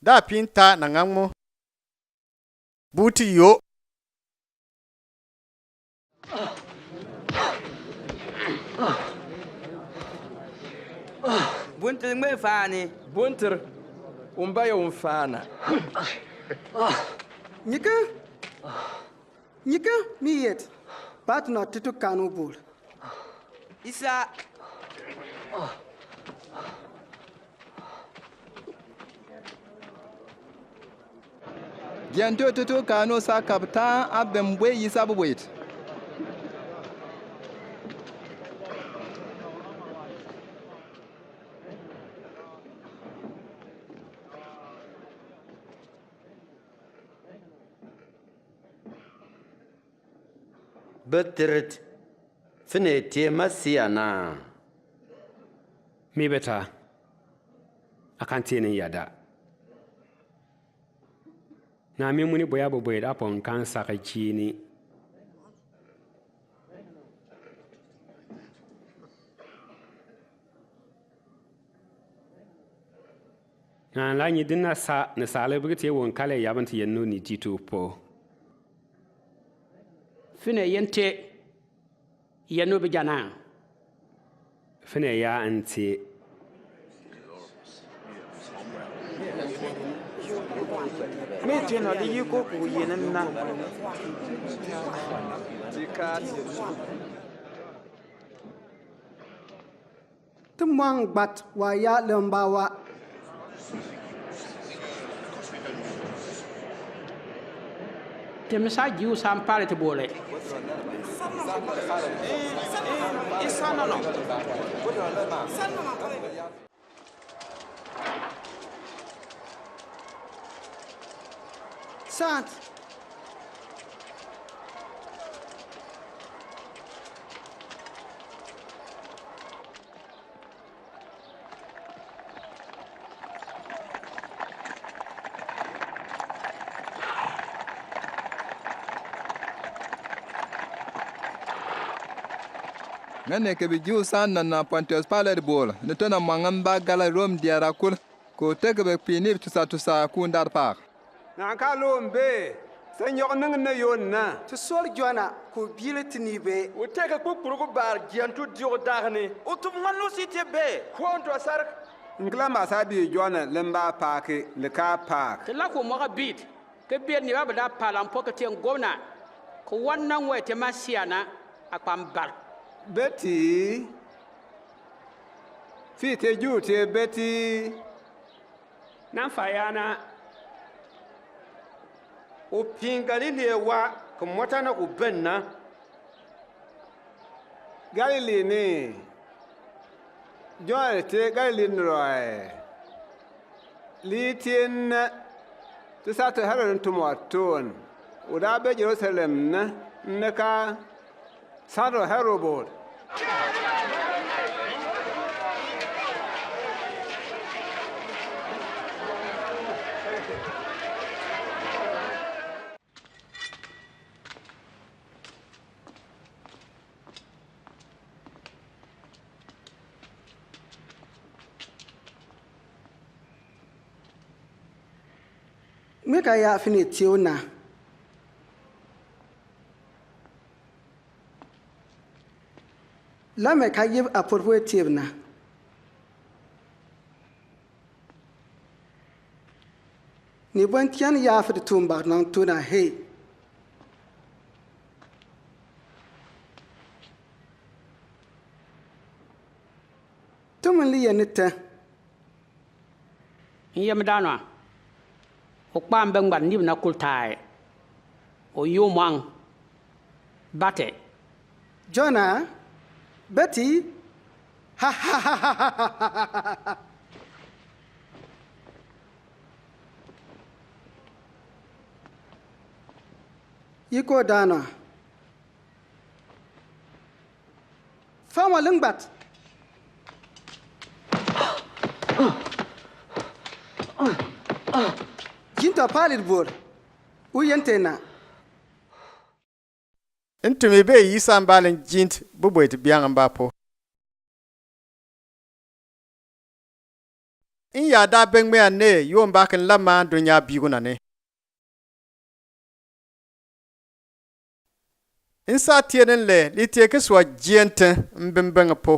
Da pinta na ngamo. Buti yo. Buntir ngbe fani. Buntir umbaya umfana. Nika miyet. Pat no titu kanu bul. Isa. Gianto tutu kano sa kapta abembwe yisabwet. Betirit fine tema siana. Mi beta akan tinin yada. Na mi muni boya boy da pon kan saka chini. Na la ni dinna sa na sale bugite won kale yabanti yenno ni titu po. Fine yente yenu bijana. Fine ya anti. Me tena di yuko ku yenen na. Tumang bat wa ya lembawa. Temsa jiu sampale te bole. Isa no. Sant. Ngane ke biju san na Pontius Pilate bol. Nitona mangamba gala Rome diara kul. Ko teke be pinip tusa kundar par. Na ka lombe san yok ning na yon na To sol jona ko bile tinibe. O teke kukurugu bar giantu dio dagni. Utum ngano site be. Konto sar ngla ma sa bi jona lemba paake le ka paak Te la ko mo bit. Ke be ni ba da palam pokete ngona. Ko wannan we te masiana akpam bar. Betty fi te ju te Betty Nan fayana O pingali ne wa kumwata na ubenna. Galilee ni jona te Galilee roy li tien tu sa te haron tumaton uda be Jerusalem na ka Sado Herobod. Meka ya fini tiona. La me ka yib apurwe tibna. Ni bon tian ya fi tumba non tuna hey. Tumun li yanita. Yem danwa. O kpam beng ban ni na kultai. O yumang bate. Jonah, Betty, ha ha ha ha ha ha ha ha. Yiko dana. Fama lungbat. Jinta palit bor. Uyentena. Intumi be yisan balen jint buboit biang ambapo. In ya da beng me ne yom ba kan lama dunya bigu na ne. In sa tienen le li tie ke swa jiente mbembeng po.